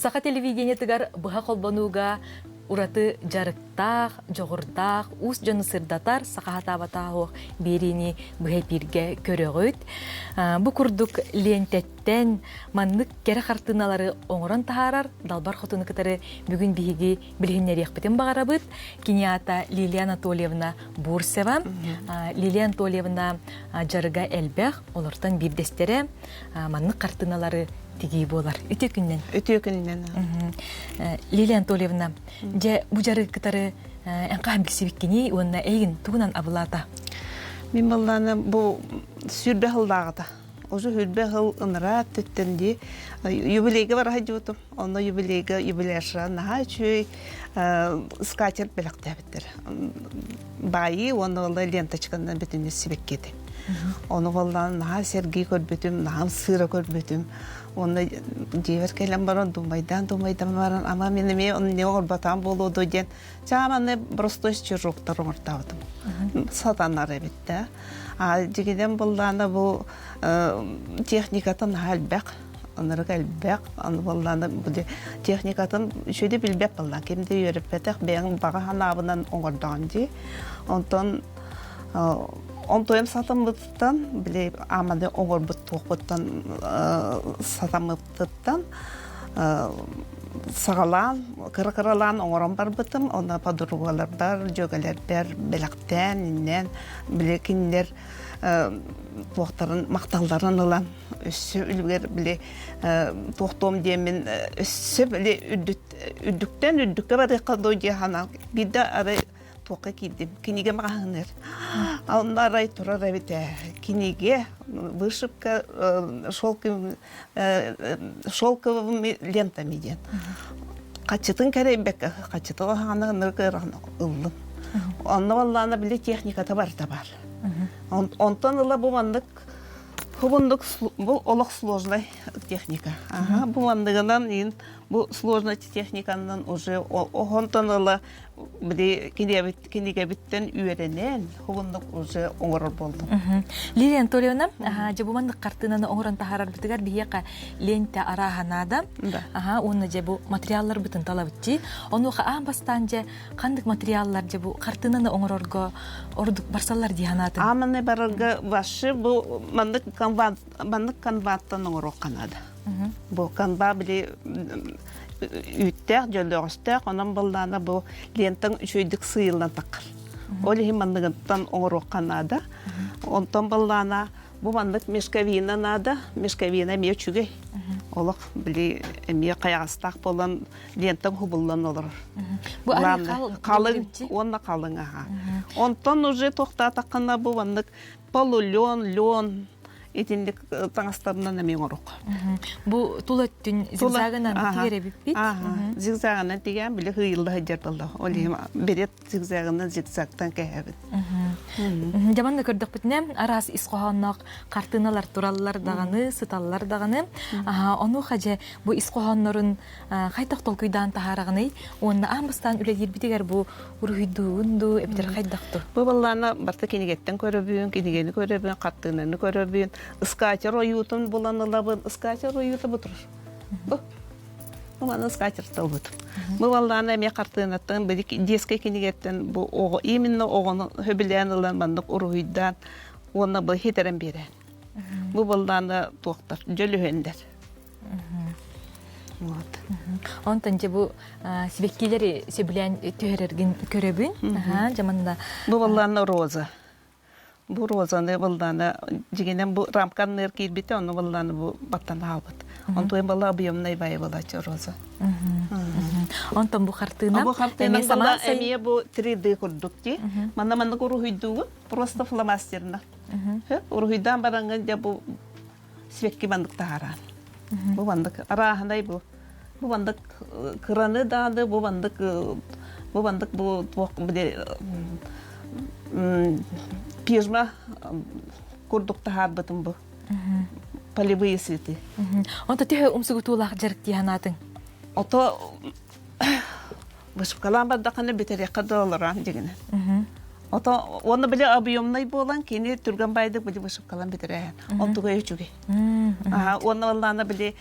Саха телевидение тыгар быха колбануга ураты жарыктах, жогурдах, ус жаны сырдатар сахатабатах берини быха пирге көрөгөт. Бу курдук лентеттен маннык кере хартыналары оңорон тахарар, далбар хотуны кытары бүгүн биһиги билгеннери якпытын багарабыт. Кинята Лилия Анатольевна Бурсева. Лилия Анатольевна жарыга элбэх, олортан бирдестере маннык хартыналары тиги болар. Өтө күннен. Лилия Анатольевна, же бу жары кытары энкам билсибиккени, онна эйгин тугунан абылата. Мен балланы бу сүрбе хылдагыта. Уже сүрбе хыл ынра төттенди. Юбилейге бар хажутум. Онда юбилейша наха чүй скатер белектебиттер. Байы оны ленточкандан бүтүн сибеккеди. Оны балланы наха Сергей көрбүтүм, наха сыра көрбүтүм. Оны жевер келем баран думайдан баран, ама менеме оны не орбатан болуду ден. Жаманы просто чужуктар ортабытым. Сатанар эбитте. Жигиден балланы бу техникатын халбек, онырык әлбек, аны балланы бу техникатын шөйде билбек баллан. Кемде йөрөппетек бең бага ханабынан оңордан ди. Онтоем сатамыттан, биле амады оңорбут тоқпыттан сатамыттан сағалан, кыры-кырылан оңорон бар бытым, онда подругалар бар, жөгелер бар, белектен, иннен, биле кинлер тоқтарын, мақталдарын ылан, өссі үлгер биле тоқтом деймін, өссі биле үддіктен бары қадой дейхана, биді ары тоқы кейдім, кинеге мағаныр. Алында рай тұра рәбеті, кинеге вышивка шелковыми лентами ден. Қачытын кәрейбек, қачыты оғаны нұрғырған ұлым. Онны валланы біле техниката бар. Онтан ұла бұмандық, бұл олық сложный техника. Бұмандығынан ең бұл сложный техникандан уже оғантан ұла кинеге биттен үйеренен, хубындық уже оңырыр болдым. Лилия Анатольевна, жабумандық қартынаны оңырын тахарар бітігер бейеқа ленте араханада. Оны жабу материаллар бүтін талап үтті. Оны оға аң бастан же қандық материаллар жабу қартынаны оңырырға ордық барсалар дейханады? Аманы барырға башы бұл мандық канваттан оңыр оқанады. Бұл канва біле үттәк, жөлдіғыстәк, онан болданы бұл лентің үшөйдік сыйылынан тақыр. Ол мандығыттан оңыр оқанады. Онтан болданы бұл мандық мешкавина нады, мешкавина ме чүгей. Олық біле ме қаяғыстақ болан лентің хубылдан олыр. Бұл әрі қалың, онна қалың. Онтан уже тоқта таққанда бұл мандық полулен, лен, етіндік таңыстарынан әмен ұрық. Бұл тұл өттін зигзагынан тегере біппет? Зигзагынан деген білі ғыйлы ғыджар болды. Ол берет зигзагынан зигзагтан кәйәбіт. Жаманды көрдік бітіне, арас исқоғаннақ қартыналар туралылар дағаны, сыталылар дағаны. Оны қажа бұл исқоғанларын қайтақ толкүйдан тағарағыны, оны амбастан үлі ербітігер бұл ұрғыйду, үнду, әбітер қайдақтыр. Бұл баланы барта кенегеттен көрөбүйін, кенегені көрөбүйін, қартынаны көрөбүйін. Скатер ойутын боланылабын, скатер ойуты бұтыр. Бұманы скатер тал бұтыр. Бұл баланы әме қартынаттың, деске кенегеттен, именно оғыны хөбілен ұлан бандық ұрғыйдан, оны бұл хетерен берен. Бұл баланы тоқтар, жөлі өндер. Онтан же бұл себеккелері сөбілен түйерерген көрөбін, жаманда. Бұл баланы роза. Бұл розаны балданы, жегенен бұл рамканын әркейір беті, оны балданы бұл баттаны албыд. Онтойын бала объемнай бай болачы роза. Онтан бұл қартына? Бұл қартына бала әмее бұл 3D күрдік де. Мана ұрғыйдуғы, просто фломастерна. Ұрғыйдан баранған де бұл свекке бандық тағаран. Бұл бандық арағынай бұл. Бұл бандық қыраны дағады, бұл бандық пижма курдукта харбытым бу. Полевые цветы. Онта тихе умсугутулах жарк диханатын. Ото вышкалан бардаканы бетере кадаларан дегенен. Ото оны биле объемный болан кени түргән байды биле бышып калан битерән. Он тугай үчүге. Оны алланы биле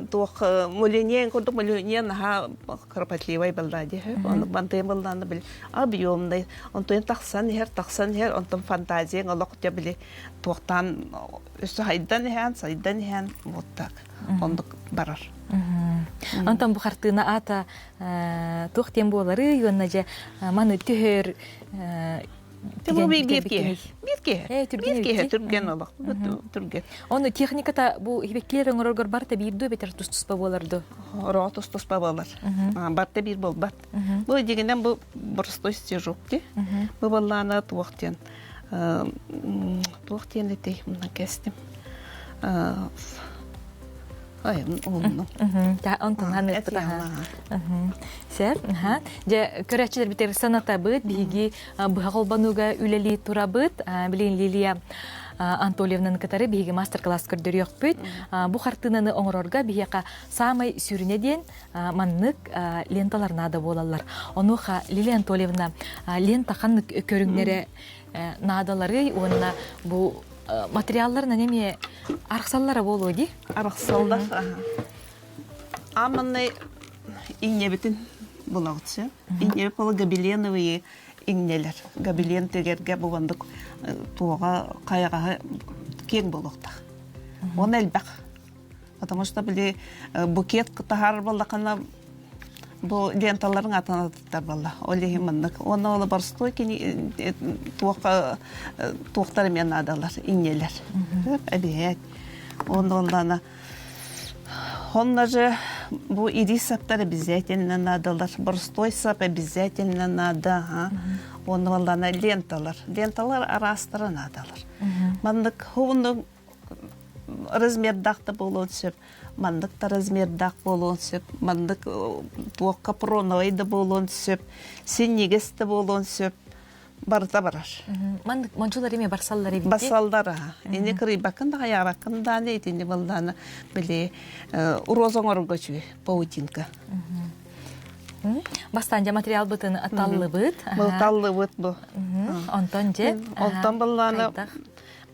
тук мөленен күрдүк мөленен ха кропотливый балдади. Оны бантай балданы биле объемный. Он тойын таксан хер он там фантазия алак те биле туктан өсө сайдан хан вот так. Ондук барар. Антон бухартына ата тохтем болары юнна же маны төһөр Тему бирке түрген алак. Түрген. Оны техниката бу хибеклер оңоргор барта бирдө бетер тустуспа боларды. Ротус туспа болар. Барта бир болбат. Бу дегенден бу простой стежок ди. Бу баллана туактен. Туактен эти мына кестим. Ай, онно. Та Антон ханы тата. Сер, же көрәчилер битер саната бит, биги бахолбануга үлели турабыт, билин Лилия Анатольевнаны катары биги мастер-класс көрдөрөк бит. Бу хартынаны оңорорга бияка самай сүрүнеден маннык ленталарына да болалар. Онуха Лилия Анатольевна лента ханнык көрүңнәре надалары, онна бу материалларына неме арқсаллары болу ди? Арқсалдар. Аманны иңне бітін бұлауытсы. Иңне болы габеленовые иңнелер. Габелен тегерге бұландық туға қайғаға кен болуқтақ. Оны әлбәқ. Потому что біле букет қытағар болдақына бұл ленталарын атанадықтар болла. Олеги мандық. Оны олы барстой кені туқтары мен адалар, иңнелер. Әбейет. Оны олдана. Онна же бұл ири саптар обязательно надалар. Барстой сап обязательно нада. Оны олдана ленталар. Ленталар арастыры надалар. Мандық хуынның размердақты болуын сөп. Мандық та размердақ болуын сөп. Мандық туаққа проновайды болуын сөп. Сенегесті болуын сөп. Барыта барар. Мандық мончулар еме барсаллар ебейді? Басалдары. Ені кірі бақында, аяқында не етінде балданы біле урозоң орынға чүйе, паутинка. Бастан жа материал бұтын аталлы бұт? Бұл таллы бұт бұл. Онтан же? Онтан балданы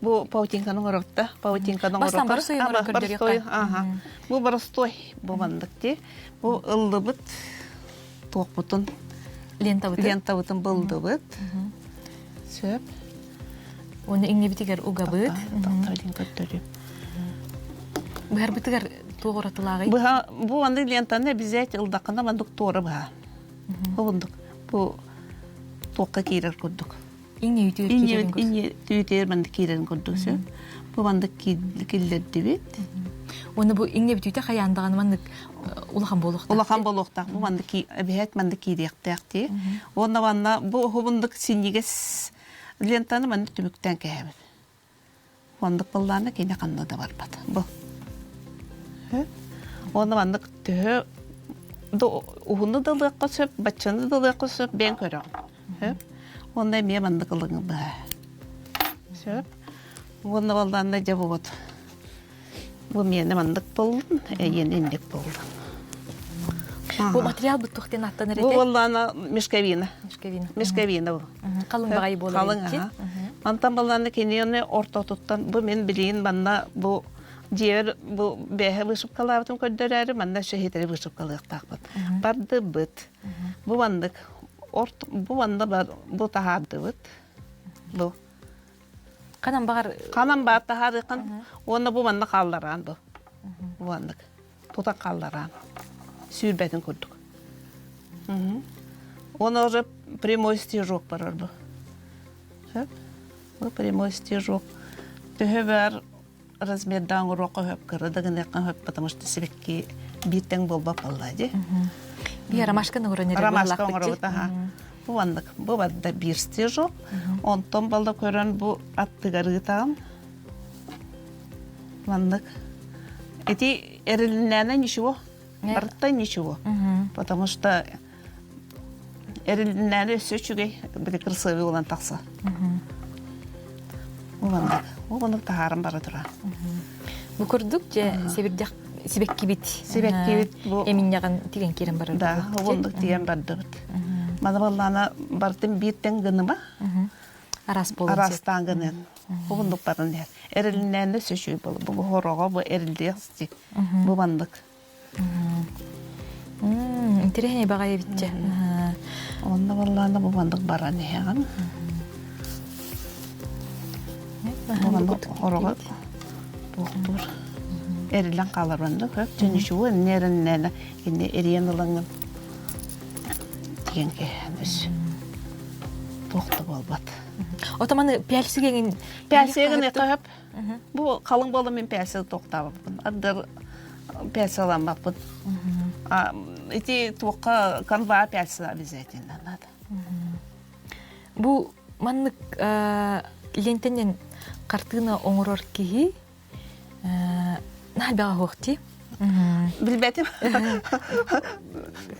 бұл паутинканың орықта. Бастан барстой орын көрдер еқа? Бұл барстой бұл бандық де. Бұл ұлды бұт, тоқ бұтын. Лента бұтын бұлды бұт. Сөп. Оны иңне бітігер уға бұт? Тақтардың көттөрі. Бұхар бітігер тоғыр атылағы? Бұл анды лентаны бізет ұлдақына бандық торы бұға. Бұл тоққа кейрер көрдік. Иңне үйтігер кейрерін көрсі? Иңне үйтігер бандық кейрерін көрдік. Бұл бандық келдерді бет. Оны бұл иңне бүтүйті қаяндаған мандық улахан болуқтақ? Улахан болуқтақ. Бұл бәйет бандық кейректәқті. Оны банда бұл бұндық сенегес лентаны бандық түміктен кәйемін. Бандық бұлланы кейне қанды да бар бады. Бұл. Оны бандық түхі ұғынды дылыққа сөп, бәтчанды дылыққа сөп, бән көріғым. Ондай мен бандық ұлыңы бұға. Сөп. Оны балданы жабы бұд. Бұл мені мандық болдың, әйен емдек болдың. Бұл материал бұд тұқтен аттан әреді? Бұл балданы мешкавина. Мешкавина бұл. Қалың бағай болар еді? Антан балданы кенені орта тұттан, бұл мен білейін банда бұл жер бұл бәхі бұшып қалабытын көрдер әрі, банда шәхетері бұшып қалықтақ бұд. Барды бұд. Бұл бандық, бұл банда бұл тағарды бұд. Бұл. Қанан бағар тағады қан, оны бұл банда қалдаран бұл. Бұл бандық. Тұта қалдаран. Сүйірбәтін көрдік. Оны уже прямой стежок барар бұл. Бұл прямой стежок. Түхі бәр размердан ұроқы хөп кірі, дағын яқын хөп, потому что себекке биттен бол бап аллады. Би рамашканы ұрын әрі Рамашка оңыры Бұл бандық. Бұл бадда бір стежок. Онтон балда көрін бұл аттығары тағын. Бандық. Эти эрилинәне ничего. Барытта ничего. Потому что эрилинәне сөчугей бір красивый olan тақса. Бұл бандық. Бұл бандық тағарын бары тұра. Бұл көрдік же себекке бит. Себекке бит. Емін яған теген керін бары. Да, бұл бандық деген барды бұд. Мана баллана бартын биттен гыныма. Арас болын. Арастан гынын. Бугундук барын дер. Эрилиннәне сөшүй бол. Бу хорого бу эрилдияксти. Бу бандык. Интересный багай битче. Онда баллана бу бандык баран яган. Бу бандык хорого буктур. Эрилен калар бандык. Түнүшү нериннәне инде эриен ылыңын. Дигенге өс. Тоқты болбат. Отаманы пәлсігенін... Пәлсігін еқіп. Бұл қалың болы мен пәлсігі тоқтабыппын. Адыр пәлсі аламаппын. Ити тоққа канва пәлсі обязательно надо. Бұл маннык лентенен картына оңырор кейі нәл бәға хоқти? Билбетим.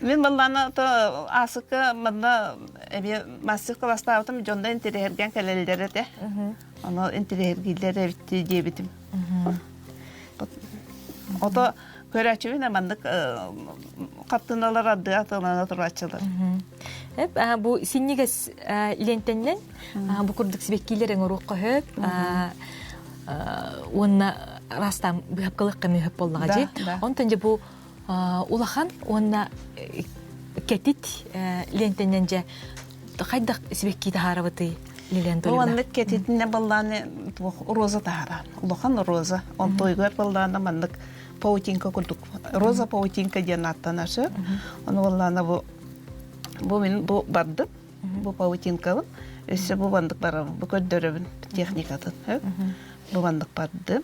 Мен балланы асықы мында мастер класста аутым жонда интерьерген кәлелдері де. Оны интерьергилері бітті дебетим. Ото көрәчевіне мандық қаптыналар адды атылана тұрачылар. Бұл сеннегес лентеннен бұл күрдік себеккейлерін ұрық қойып, онына растам бүйапқылық қамы өп болдыға жет. Онтан же бұл улахан онына кәтит лентеннен же қайдақ себеккейді харабыты лилен толына? Онына кәтитіне балланы роза тағаран. Улахан роза. Он тойгар балланы мандық паутинка күрдік. Роза паутинка ден аттанашы. Оны балланы бұл мен бұл бардым. Бұл паутинкалым. Өсі бұл бандық барам. Бұл көддөрібін техникатын. Бұл бандық бардым.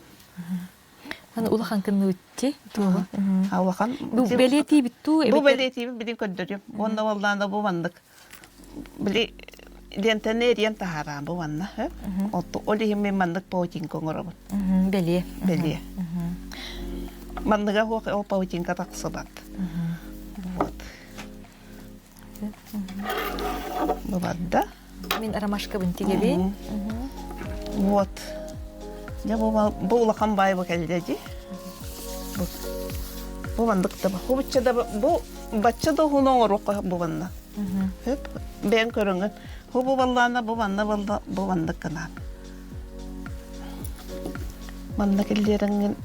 Аны улахан кынны үтті? Улахан... Бұл бәлеті бітту? Бұл бәлеті біден көддөрім. Онда балланы бұл бандық. Білі лентені ерен тағаран бұл бандық. Олығын мен бандық паутинка оңырабын. Бәле. Бәле. Бандыға ол паутинка тақсы бат. Вот. Бұл бадда. Мен арамашка бұн тегебен. Вот. Бұл улахан бай бұл кәлдеді. Бұл бандықты ба. Бұл бачча да хуны оңырық бұл банда. Бән көріңін. Бұл балланы бұл бандық қынан. Банда кәлдеріңін.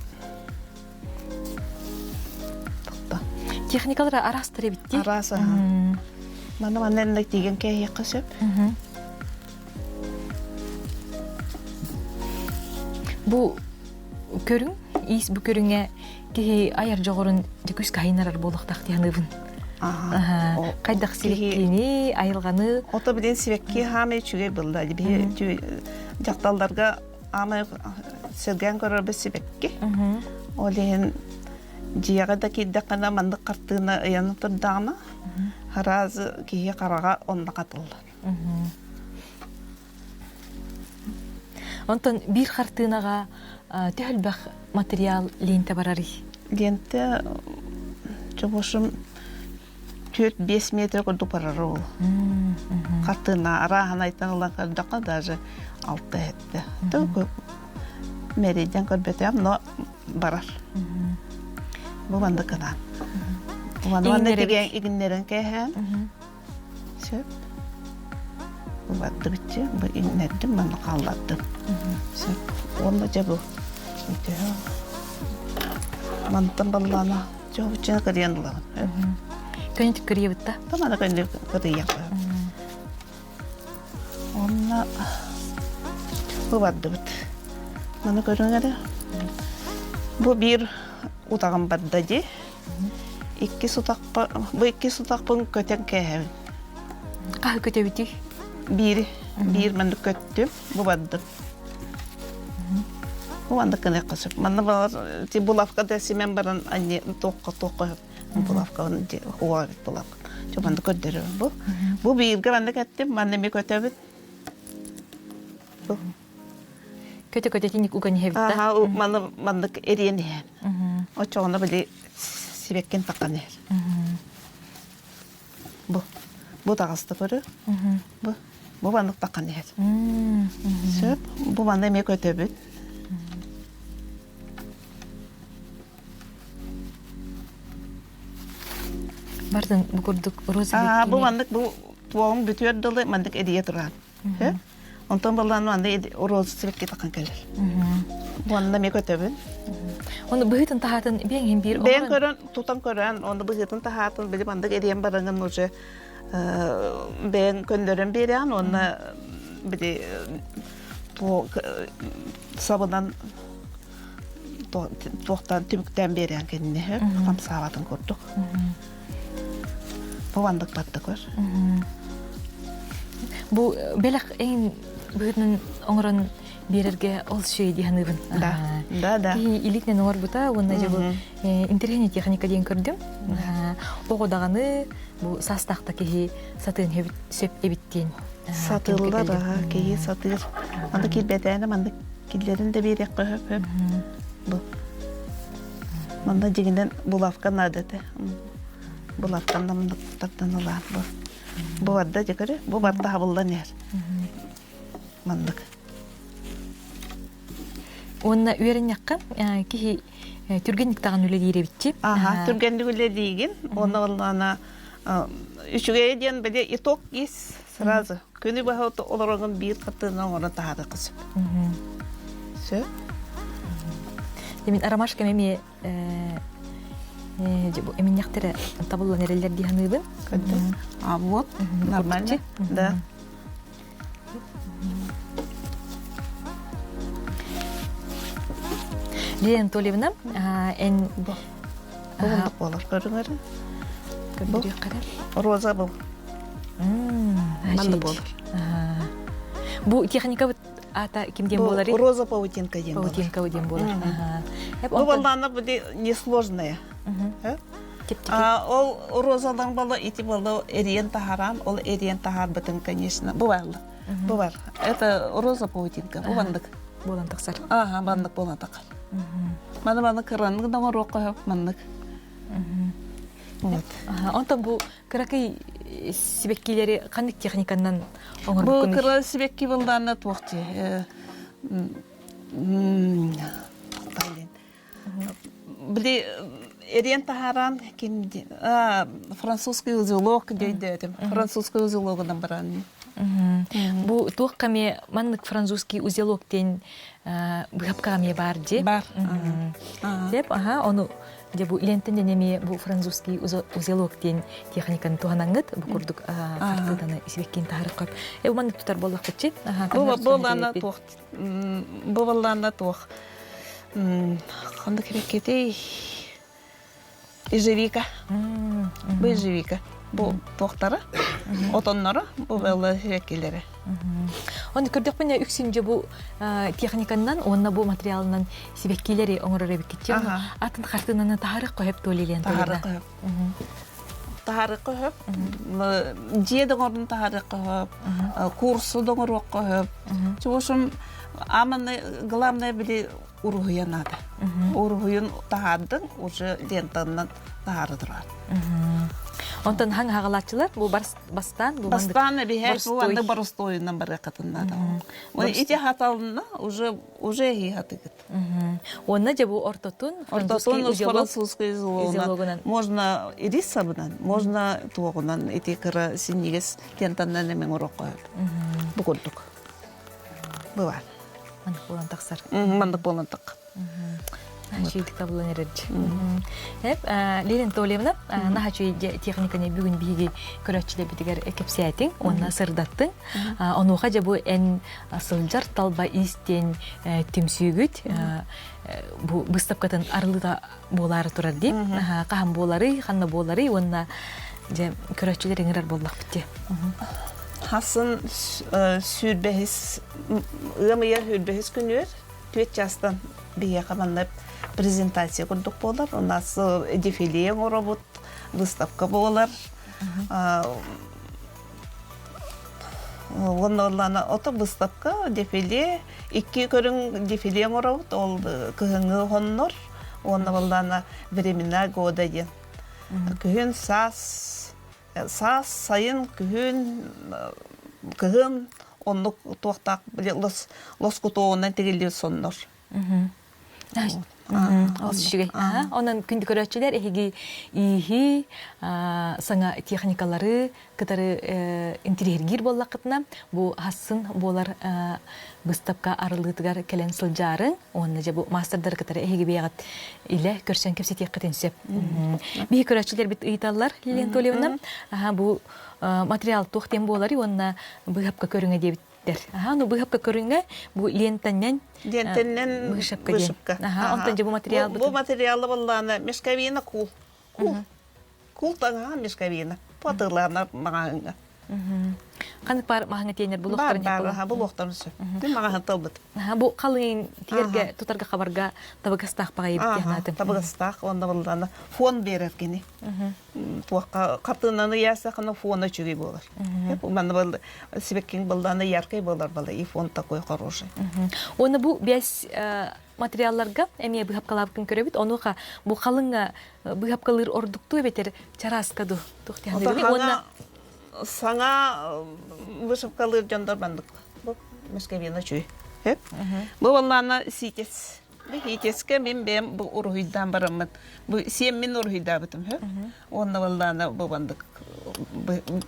Техникалары арастыры бітті? Арасы. Мана деген кәйе қысып. Бұл көрің, бұл көріңе кей аяр жоғырын жүкіс қайнарар болықтақ дейінігін. Қайдақ себеккені, айылғаны? Ота білен себекке хамы чүге білді. Жақталдарға амы сөрген көрір бір себекке. Олен жияға да кейді қана мандық қартығына ұяны тұрдағына харазы кейе қараға онда қатылды. Онтан бір қартығынаға төхілбәқ материал ленті барары? Ленті жобошым 4-5 метр көрді барары ол. Қартығына арағын айтан олан көрдіққа даже 6 әтті. Мерейден көрбетем, но барар. Бұл банды қынан. Банды деген игінлерін кәйін. Сөп. Бұл банды бітті. Бұл игінлердім, банды қалладым. Сөп. Онда жа бұл. Мантын баллана. Жоқ үшіне кірген бұлағын. Көнетік кірге бұтта? Тамада көнетік кірген бұлағын. Онда бұл банды бітті. Маны көрің әрі. Бұл бір утағын бадда де. Бұл екі сутақпын көтен кәйін. Қағы көте бүті? Bir mandı köttüm, bu bandım. Bu bandı kene kasıp. Mandı var, ti bulafka desi men baran anne toqqa bulafka onu huwa bulafka. Şu bandı köttürüm bu. Bu bir bandı köttüm, mandı mi kötebit. Bu. Köte tinik ugan hevta. Aha, mandı eriyen hen. O çoğuna böyle sibekken takan her. Bu tağıstı görü. Bu bandık takan her. Söp, bu bandı mi kötebit. Bardın bu kurduk roza Bu bandık bu туоң бүтөр дылы мандык эдие туран. Онтон баллан анда ороз сибекке такан келер. Буанда ме көтөбүн. Оны быһытын тахатын бең бир Бен көрөн, тутан көрөн, онда быһытын тахатын билип мандык эдиен барыңын уже бен көндөрөн берен, онна биди сабынан тоқтан түбіктен берен кенне, там сабатын көрдік. Бұл андық батты көр. Бұл белек ең бүйітінің оңырын берерге ол шөй дейханыбын. Да. Илитнен оңыр бұта, онна же бұл интернет техника дейін көрдім. Оғыдағаны бұл састақта кеге сатын сөп әбіттен. Сатылдар, кеге сатыр. Анда келбетәні, анда келдерін де берек қойып. Манда жегінден бұлавқан адеті. Бұлавқан намдықтардан олар. Бұл адда жекірі, бұл барда хабылдан ер. Мандық. Онна үйерін яққан, кеге түргенлік тағын өлі дейірі бітчеп. Түргенлік өлі дейген. Оны олана үшіге дейін бәде иток ес сразу. Көні баға оларығын бір қаттығынан оны тағады қысып. Все. Демин арамашка меме эмин яктыра табылган эрелер диханыбын. Вот, нормально. Да. Лен Толевна, эн Бұлындық болар, көріңері. көрдүрү карап. Роза бұл. Манды болар. Бу техника ата кимден болар? Роза паутинка ден болар. Паутинка ден болар. Бұл баланы буде несложная. Ол розадан балы, ити балы эриен тахаран, ол эриен тахар бітін, конечно. Быварлы. Бывар. Это роза паутинка. Бұл бандық. Болан тақсар. Бандық болан тақар. Маны кыранның да мор оқып мандық. Вот. Онтан бу кыракай сибеккилери кандык техниканан оңор Бұл бүкүн. кыра сибекки бұлданы тоқты. Біле, эрен тахаран французский узелок дейді өтім. Французский узелогыдан баран. Бу туох каме маннык французский узелок ден быхапкаме бар де. Бар. Деп, оны де бу илентен неме бу французский узелок ден техниканы туганаңыт, бу курдук артылданы сибеккен тахарып коп. Маннык тутар боллак кетчи. Бұланы тоқ. Қанды керек кетей? Ежевика. Бұл ежевика. Бұл тоқтары, отонлары, бұл бәлі жекелері. Оны көрдік пәне үксін же бұл техниканнан, онына бұл материалынан сибеккелері оңырыр әбік кетчі. Атын қартынаны тағарық қойып төлелен төледі. Тағарық қойып, жеді ғорын тағарық қойып, курсы доңыр қойып. Чоғышым, аманы ғыламны біле ұрғыян ады. Ұрғыян тағардың, уже лентанынан тағары тұрады. Онтан хаң ағалатчылар, бұл бастан? Бастан әбіхет, бұл анды барыстойынан бары қатынады. Ити хаталына уже ей хаты кет. Онна же бұл ортотун французский узелогынан. Можно ирис сабынан, можно туғынан, ити кыра синегес лентанынан әмен ұрық қойып. Бұл көрдік. Бұл бар. Мандық болан тақсар. Мандық болан тақ. Шейдік табылан әрәдші. Лерен Толевна, наға чөй техниканы бүгін бігі көрәтшілі бітігер кепсәтің, онына сырдаттың. Онуға жа бұл ән сылжар талба истен түмсүйгіт. Бұл бұстапқатын арылыда болары тұрар деп. Қаған болары, қанна болары, онына көрәтшілер еңірар боллақ бітті. Хасын сүрбәхіс, ұғымыя сүрбәхіс күнер, төт жастан бейе қаманлап презентация күрдік болар. У нас дефиле работ, выставка болар. Онларына ота выставка, дефиле, икки көрің дефиле работ, ол күхіңі ғоннор, онларына времена года ден. Күхін сас сайын күхін онлық тоқтақ, лос күтуғынан тегілі соннор. Ол сүшігей. Онан күнді көрәтшілер әйгі ихи саңа техникалары, кытары интерьергер болла қытына, бұл хасын болар бұстапқа арылғытығар кәлен сылжарын, онына же бұл мастердар кытары әйгі бейғат илі көрсен көпсе тек қытынсеп. Бейгі көрәтшілер біт ұйталар, Лилен Толевна, бұл материал тоқтен болары, онына бұғапқа көріңе дебіт. Ну быхапка көрүнгө бу лентаннан Бышыпка. Онтан же бу материал Бу материалы болланы мешковина кул. Кул таңа мешковина. Потырларна маңаңга. Канык бар маңа тенер бу лохтарын Бар, бу лохтарын сө. Дим маңа тылбыт. Бу калын тиерге тутарга хабарга табагастак багай битянаты. Табагастак онда болланы фон берер кени. Бу катынаны яса кана фона чүги болар. Бу мана бол сибеккин болланы яркай болар бала и фон такой хороший. Оны бу бес материалларга эме быхапкалабын көрөбүт. Онуга бу калынга быхапкалыр ордукту бетер чараскаду туктяндыры. Оны саңа вышивкалыр жандар бандык. Бу мешковина чүй. Бу болланы ситес. Хитеске мен бем бу урхуйдан барамын. Бу 7000 урхуйда битим, Онда болланы бу бандык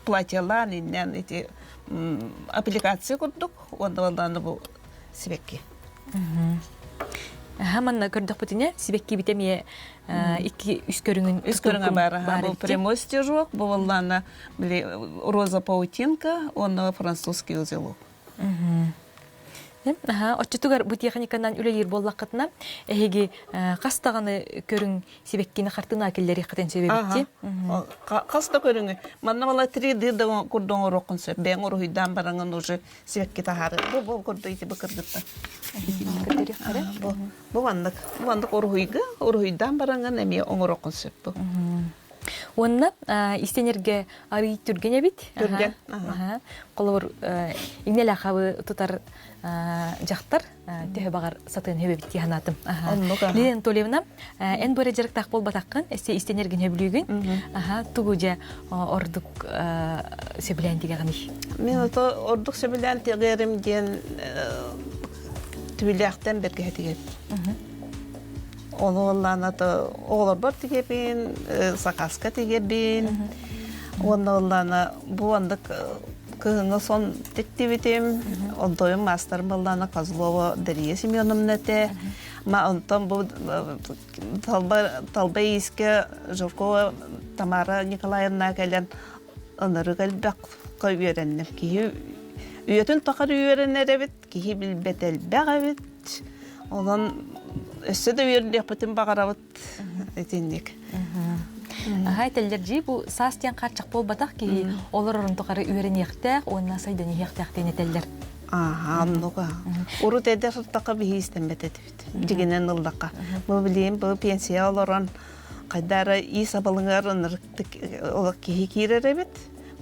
платьялар иннен эти аппликация курдук. Онда болланы бу сибекки. Манна көрдүк бутине сибекки битемие iki Үскөрүңө бар. Бу прямой стежок, бу болланы роза паутинка, онда французский узелок. Отчетугар бу техниканан үлелер боллакытына эһиги кастаганы көрүң сибеккини картына келдери кытен себебитти. Каста көрүңү. Манна бала 3D да курдоң орокун сөп. Бен орухуйдан бараңын уже сибекки тахары. Бу курду ити быкырдытта. Бу вандык орухуйдан бараңын эме оңорокун сөп. Онна истенерге ари түргене бит. Түрген. Колор игнеле хабы тутар жактар төһө багар сатын хөбө бит янатым. Лилен Толевна эн бөре жарыктак болбатаккын эсте истенерген хөблүгүн. Тугуже ордук себилен дегени. Мен ото ордук себилен тегерим ген түбүлөктөн берге теген. Onu olanata oğlar var tigebin, sakaska tigebin. Onu olana bu anda kızına son tektivitim. Ondoyum master balana Kazlova Deriye Semyonovnete. Ma ondan bu talba iske Jurkova Tamara Nikolayevna gelen onları galbak koy öğrendim ki üyetün takar öğrenir evet ki bilbetel bağevet. Ondan Өсі де үйеріндек бұтын бағарабыт етіндек. Айтелдер бу састен қатшық бол батақ ки олар орын тұқары үйерін ектәқ, онына сайдан ектәқ денетелдер. Аннуға. Уру тәді сұттаққа бейі істенбет етіпет. Дегенен ұлдаққа. Бұл білейін, бұл пенсия оларан қайдары үй сабылыңар олық кейі кейрер әбет.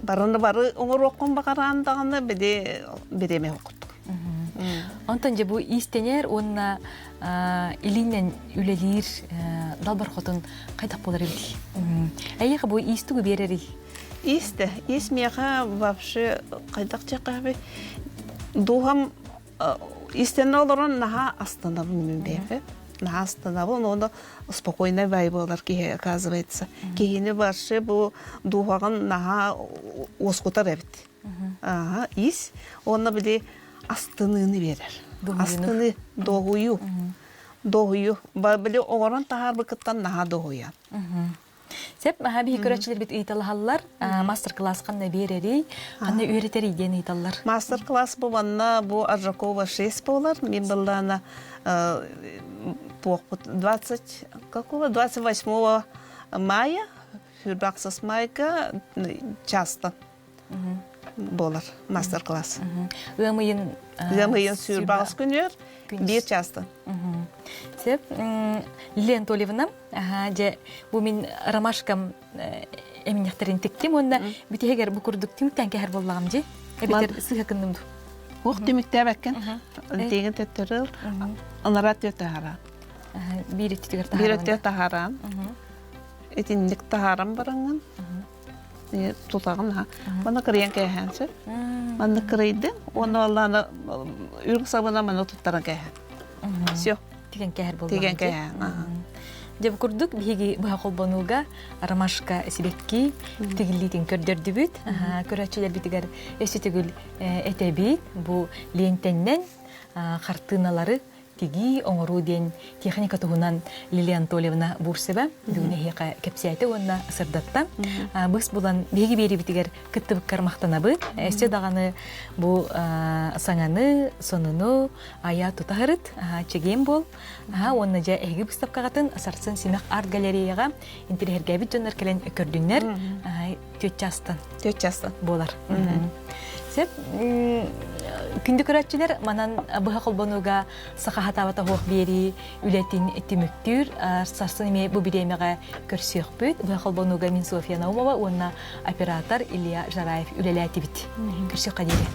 Барыны бары оңыр оқын бағарандағаны бедеме оқыттық. Антон же бу истенер, онына илинен үлелер далбар хотын қайдақ болар ебді. Әйеға бу истігі берері? Исті. Исмеға вообще қайдақ жаққа дұғам истені оларын наға астанабын мен бейбі. Наға астанабын, оны спокойный бай болар кейі оказывается. Кейіні вообще бу дұғағын наға осқутар әбіт. Ис, оны біле астыныны берер. Астыны доғую. Доғую. Біле оғырын тағар бұқыттан наға доғуян. Сеп, бейі көрәтшілер бет ұйталығалар, мастер-класс қанна берері, қанна үйретер иден ұйталар? Мастер-класс бұланна бұл Аржакова 6 болар. Мен бұлана 28 мая, Фюрбаксас майка, часто болар мастер-класс. Ғымайын Фюрбакс күнер, бір часто. Сеп, Лилен Толевна, бұл мен ромашкам әмінектерін тектім, онда бітегер бұл күрдік түміктен кәр болағым же, әбетер сыға күндімді. Оқ түмікте бәккен, деген тәттірір, анарат өті харан. Bir ötüger taharan. Bir ötüger taharan. Etinlik taharan barangın. Tutağın ha. Bana kırıyan kayhansı. Bana kırıydı. Onu Allah'ına ürük sabına bana tuttaran kayhan. Все. тиген кәһәр болду. Тиген кәһә. Деп курдук биги быха колбонуга ромашка сибекки тигилитин көрдөрдүбүт. Көрөчүлөр битигер эситигил этебит бу лентеннен картыналары тиги оңору ден техника тугунан Лилия Анатольевна Бурсева дүне хека кепсияте онна сырдатта. Быз булан биги бери битигер кыттыбык кармактанабы. Эсте даганы бу саңаны сонуну ая тутахырыт чеген бол. Онна жа эги выставкагатын Сарсын Симак арт галереяга интерьерге бит жоннор келен көрдүннөр. Төт частан болар. Сеп күндү көрөчүлөр манан быха колбонуга сахахатабата хох бери үлетин этимүктүр Сарсын эме бу биремеге көрсөкпүт. Быха колбонуга мен София Наумова, онна оператор Илья Жараев үлеләтибит. Көрсөк кадери.